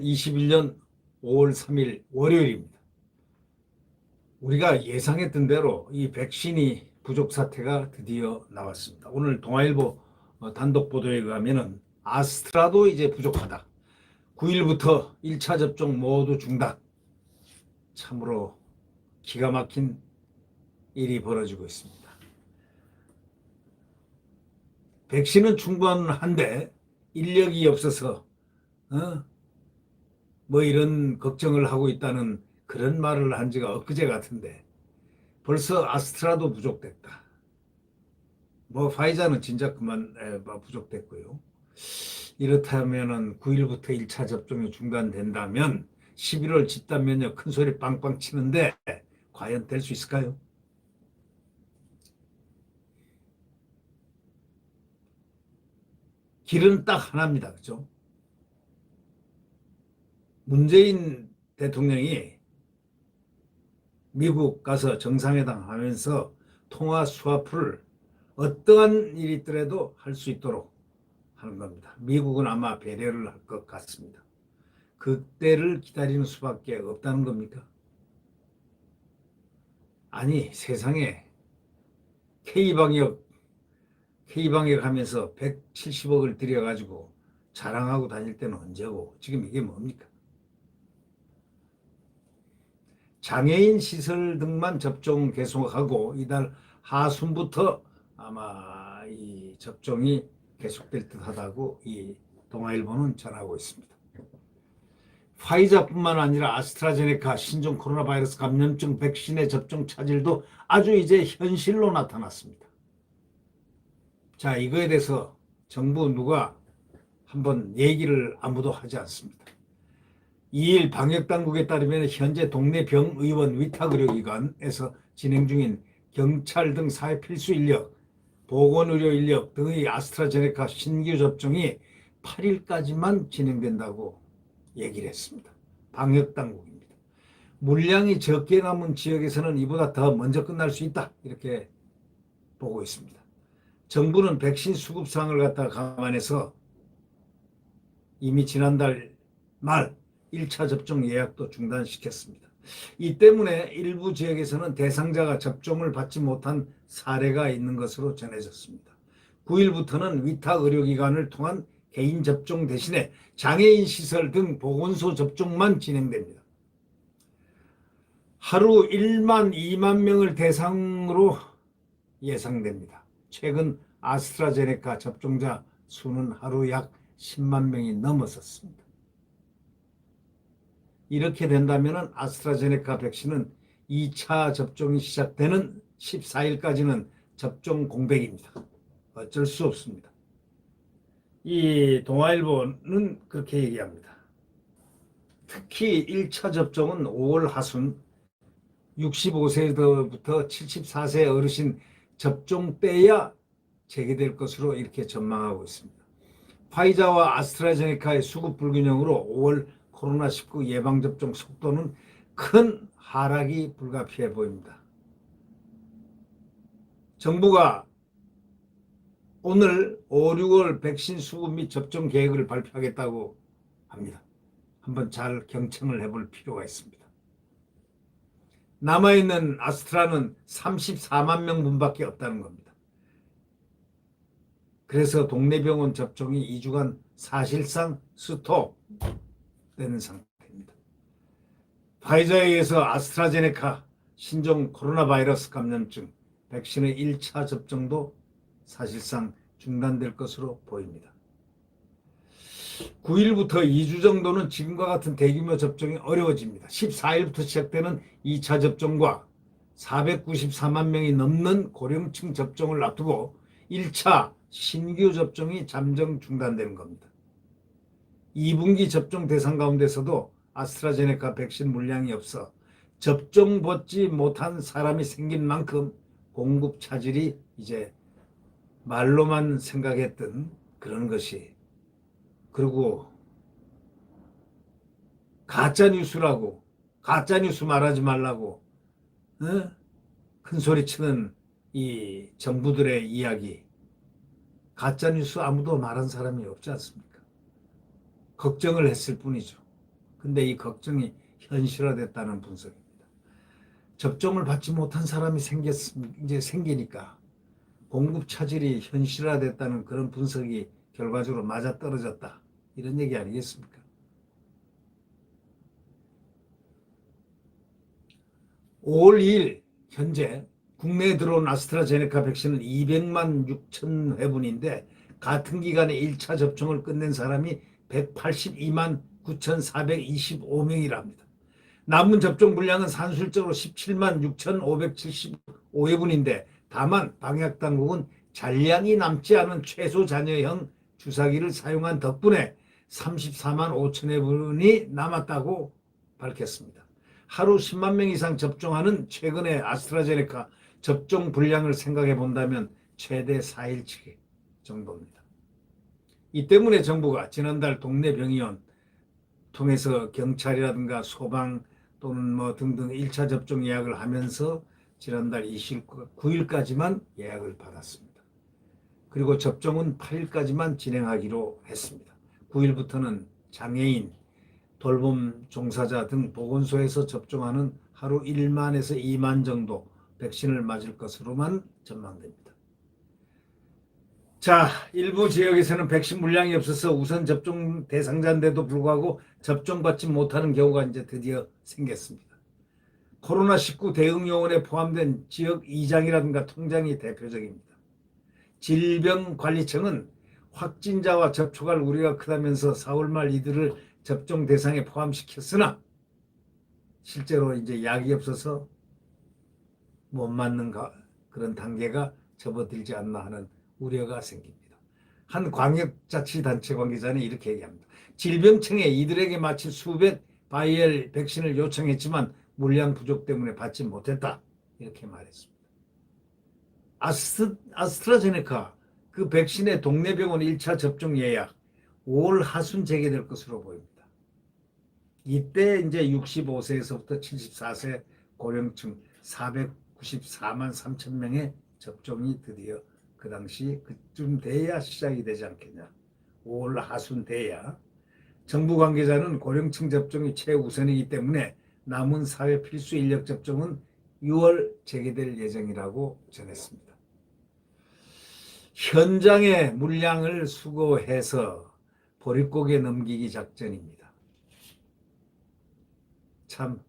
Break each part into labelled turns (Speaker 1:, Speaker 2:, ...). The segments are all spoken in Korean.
Speaker 1: 2021년 5월 3일 월요일입니다. 우리가 예상했던 대로 이 백신이 부족 사태가 드디어 나왔습니다. 오늘 동아일보 단독 보도에 의하면 아스트라도 이제 부족하다. 9일부터 1차 접종 모두 중단. 참으로 기가 막힌 일이 벌어지고 있습니다. 백신은 충분한데 인력이 없어서 뭐 이런 걱정을 하고 있다는 그런 말을 한 지가 엊그제 같은데 벌써 아스트라도 부족됐다. 뭐 파이자는 진짜 그만 부족됐고요. 이렇다면은 9일부터 1차 접종이 중단된다면 11월 집단 면역 큰 소리 빵빵 치는데 과연 될 수 있을까요? 길은 딱 하나입니다. 그죠? 문재인 대통령이 미국 가서 정상회담 하면서 통화 스와프를 어떠한 일이 있더라도 할 수 있도록 하는 겁니다. 미국은 아마 배려를 할 것 같습니다. 그때를 기다리는 수밖에 없다는 겁니까? 아니, 세상에 K방역 하면서 170억을 들여가지고 자랑하고 다닐 때는 언제고 지금 이게 뭡니까? 장애인 시설 등만 접종 계속하고 이달 하순부터 아마 이 접종이 계속될 듯하다고 이 동아일보는 전하고 있습니다. 파이자뿐만 아니라 아스트라제네카 신종 코로나 바이러스 감염증 백신의 접종 차질도 아주 이제 현실로 나타났습니다. 자, 이거에 대해서 정부 누가 한번 얘기를 아무도 하지 않습니다. 2일 방역당국에 따르면 현재 동네 병의원 위탁의료기관에서 진행 중인 경찰 등 사회 필수 인력, 보건의료 인력 등의 아스트라제네카 신규 접종이 8일까지만 진행된다고 얘기를 했습니다. 방역당국입니다. 물량이 적게 남은 지역에서는 이보다 더 먼저 끝날 수 있다. 이렇게 보고 있습니다. 정부는 백신 수급 상황을 갖다가 감안해서 이미 지난달 말 1차 접종 예약도 중단시켰습니다. 이 때문에 일부 지역에서는 대상자가 접종을 받지 못한 사례가 있는 것으로 전해졌습니다. 9일부터는 위탁 의료기관을 통한 개인 접종 대신에 장애인 시설 등 보건소 접종만 진행됩니다. 하루 1만 2만 명을 대상으로 예상됩니다. 최근 아스트라제네카 접종자 수는 하루 약 10만 명이 넘어섰습니다. 이렇게 된다면 아스트라제네카 백신은 2차 접종이 시작되는 14일까지는 접종 공백입니다. 어쩔 수 없습니다. 이 동아일보는 그렇게 얘기합니다. 특히 1차 접종은 5월 하순 65세부터 74세 어르신 접종 때야 재개될 것으로 이렇게 전망하고 있습니다. 파이자와 아스트라제네카의 수급 불균형으로 5월 코로나19 예방접종 속도는 큰 하락이 불가피해 보입니다. 정부가 오늘 5, 6월 백신 수급 및 접종 계획을 발표하겠다고 합니다. 한번 잘 경청을 해볼 필요가 있습니다. 남아있는 아스트라는 34만 명분밖에 없다는 겁니다. 그래서 동네 병원 접종이 2주간 사실상 스톱되는 상태입니다. 파이자에 의해서 아스트라제네카 신종 코로나 바이러스 감염증 백신의 1차 접종도 사실상 중단될 것으로 보입니다. 9일부터 2주 정도는 지금과 같은 대규모 접종이 어려워집니다. 14일부터 시작되는 2차 접종과 494만 명이 넘는 고령층 접종을 앞두고 1차 신규 접종이 잠정 중단되는 겁니다. 2분기 접종 대상 가운데서도 아스트라제네카 백신 물량이 없어 접종 받지 못한 사람이 생긴 만큼 공급 차질이 이제 말로만 생각했던 그런 것이, 그리고 가짜뉴스라고, 가짜뉴스 말하지 말라고 큰 소리 치는 이 정부들의 이야기, 가짜뉴스 아무도 말한 사람이 없지 않습니까? 걱정을 했을 뿐이죠. 근데 이 걱정이 현실화됐다는 분석입니다. 접종을 받지 못한 사람이 이제 생기니까 공급 차질이 현실화됐다는 그런 분석이 결과적으로 맞아떨어졌다. 이런 얘기 아니겠습니까? 5월 2일 현재 국내에 들어온 아스트라제네카 백신은 200만 6천 회분인데 같은 기간에 1차 접종을 끝낸 사람이 182만 9,425명이랍니다. 남은 접종 분량은 산술적으로 17만 6,575회분인데 다만 방역당국은 잔량이 남지 않은 최소 잔여형 주사기를 사용한 덕분에 34만 5천 회분이 남았다고 밝혔습니다. 하루 10만 명 이상 접종하는 최근의 아스트라제네카 접종 분량을 생각해 본다면 최대 4일치 정도입니다. 이 때문에 정부가 지난달 동네 병의원 통해서 경찰이라든가 소방 또는 뭐 등등 1차 접종 예약을 하면서 지난달 29일까지만 예약을 받았습니다. 그리고 접종은 8일까지만 진행하기로 했습니다. 9일부터는 장애인, 돌봄 종사자 등 보건소에서 접종하는 하루 1만에서 2만 정도 백신을 맞을 것으로만 전망됩니다. 자, 일부 지역에서는 백신 물량이 없어서 우선 접종 대상자인데도 불구하고 접종받지 못하는 경우가 이제 드디어 생겼습니다. 코로나19 대응요원에 포함된 지역 이장이라든가 통장이 대표적입니다. 질병관리청은 확진자와 접촉할 우려가 크다면서 4월 말 이들을 접종 대상에 포함시켰으나 실제로 이제 약이 없어서 못 맞는 그런 단계가 접어들지 않나 하는 우려가 생깁니다. 한 광역자치단체 관계자는 이렇게 얘기합니다. 질병청에 이들에게 마치 수백 바이엘 백신을 요청했지만 물량 부족 때문에 받지 못했다. 이렇게 말했습니다. 아스트라제네카 그 백신의 동네 병원 1차 접종 예약 5월 하순 재개될 것으로 보입니다. 이때 이제 65세에서부터 74세 고령층 494만 3천 명의 접종이 드디어 그 당시 그쯤 돼야 시작이 되지 않겠냐. 5월 하순 돼야. 정부 관계자는 고령층 접종이 최우선이기 때문에 남은 사회 필수 인력 접종은 6월 재개될 예정이라고 전했습니다. 현장의 물량을 수거해서 보릿고개 넘기기 작전입니다. 참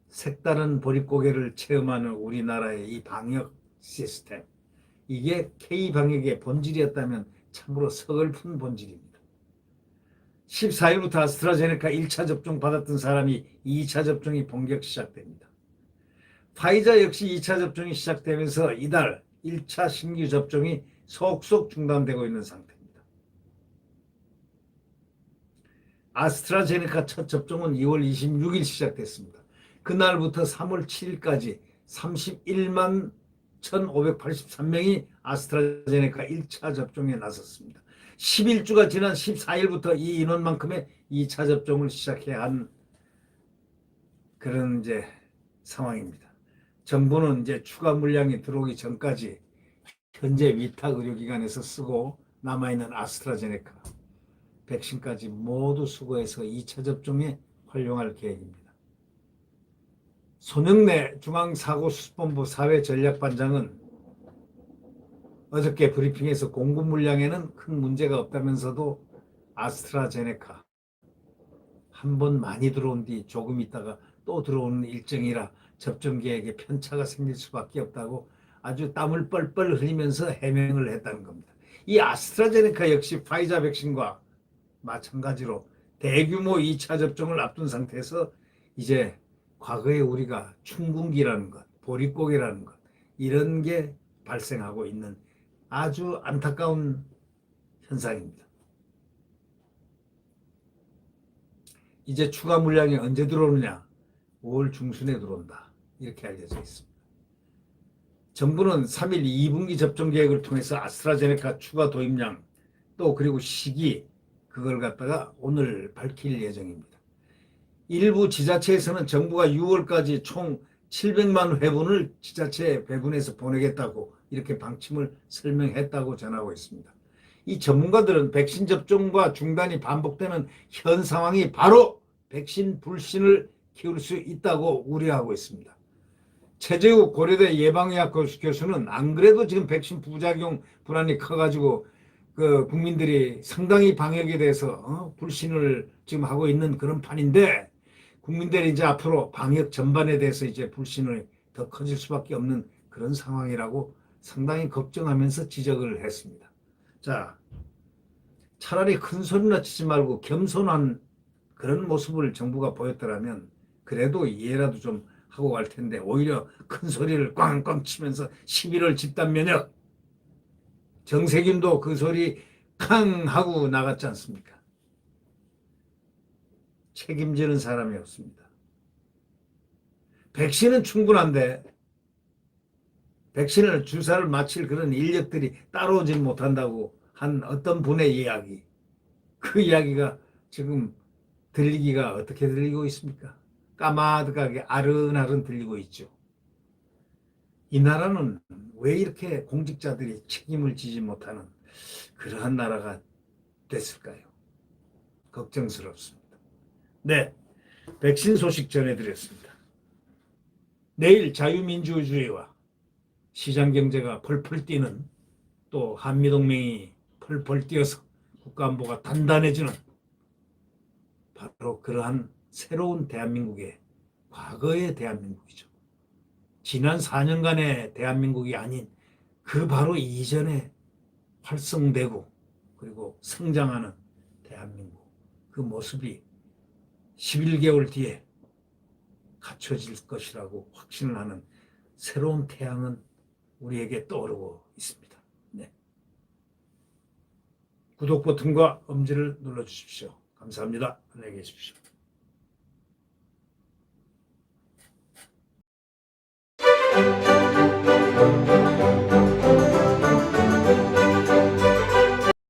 Speaker 1: 색다른 보릿고개를 체험하는 우리나라의 이 방역 시스템. 이게 K방역의 본질이었다면 참으로 서글픈 본질입니다. 14일부터 아스트라제네카 1차 접종 받았던 사람이 2차 접종이 본격 시작됩니다. 파이자 역시 2차 접종이 시작되면서 이달 1차 신규 접종이 속속 중단되고 있는 상태입니다. 아스트라제네카 첫 접종은 2월 26일 시작됐습니다. 그날부터 3월 7일까지 31만 1,583명이 아스트라제네카 1차 접종에 나섰습니다. 11주가 지난 14일부터 이 인원만큼의 2차 접종을 시작해야 한 그런 이제 상황입니다. 정부는 이제 추가 물량이 들어오기 전까지 현재 위탁 의료기관에서 쓰고 남아있는 아스트라제네카 백신까지 모두 수거해서 2차 접종에 활용할 계획입니다. 손영래 중앙사고수습본부 사회전략반장은 어저께 브리핑에서 공급 물량에는 큰 문제가 없다면서도 아스트라제네카 한 번 많이 들어온 뒤 조금 있다가 또 들어오는 일정이라 접종 계획에 편차가 생길 수밖에 없다고 아주 땀을 뻘뻘 흘리면서 해명을 했다는 겁니다. 이 아스트라제네카 역시 파이자 백신과 마찬가지로 대규모 2차 접종을 앞둔 상태에서 이제 과거에 우리가 춘궁기라는 것, 보릿고개라는 것 이런 게 발생하고 있는 아주 안타까운 현상입니다. 이제 추가 물량이 언제 들어오느냐? 5월 중순에 들어온다. 이렇게 알려져 있습니다. 정부는 3일 2분기 접종 계획을 통해서 아스트라제네카 추가 도입량 또 그리고 시기 그걸 갖다가 오늘 밝힐 예정입니다. 일부 지자체에서는 정부가 6월까지 총 700만 회분을 지자체에 배분해서 보내겠다고 이렇게 방침을 설명했다고 전하고 있습니다. 이 전문가들은 백신 접종과 중단이 반복되는 현 상황이 바로 백신 불신을 키울 수 있다고 우려하고 있습니다. 최재욱 고려대 예방의학 교수는 안 그래도 지금 백신 부작용 불안이 커가지고 그 국민들이 상당히 방역에 대해서 불신을 지금 하고 있는 그런 판인데, 국민들이 이제 앞으로 방역 전반에 대해서 이제 불신을 더 커질 수밖에 없는 그런 상황이라고 상당히 걱정하면서 지적을 했습니다. 자, 차라리 큰 소리나 치지 말고 겸손한 그런 모습을 정부가 보였더라면 그래도 이해라도 좀 하고 갈 텐데, 오히려 큰 소리를 꽝꽝 치면서 11월 집단 면역, 정세균도 그 소리 캉 하고 나갔지 않습니까? 책임지는 사람이 없습니다. 백신은 충분한데 백신을 주사를 맞힐 그런 인력들이 따라오지 못한다고 한 어떤 분의 이야기, 그 이야기가 지금 들리기가 어떻게 들리고 있습니까? 까마득하게 아른아른 들리고 있죠. 이 나라는 왜 이렇게 공직자들이 책임을 지지 못하는 그러한 나라가 됐을까요? 걱정스럽습니다. 네, 백신 소식 전해드렸습니다. 내일 자유민주주의와 시장경제가 펄펄 뛰는, 또 한미동맹이 펄펄 뛰어서 국가안보가 단단해지는 바로 그러한 새로운 대한민국의, 과거의 대한민국이죠. 지난 4년간의 대한민국이 아닌 그 바로 이전에 활성되고 그리고 성장하는 대한민국, 그 모습이 11개월 뒤에 갖춰질 것이라고 확신을 하는 새로운 태양은 우리에게 떠오르고 있습니다. 네. 구독 버튼과 엄지를 눌러주십시오. 감사합니다. 안녕히 계십시오.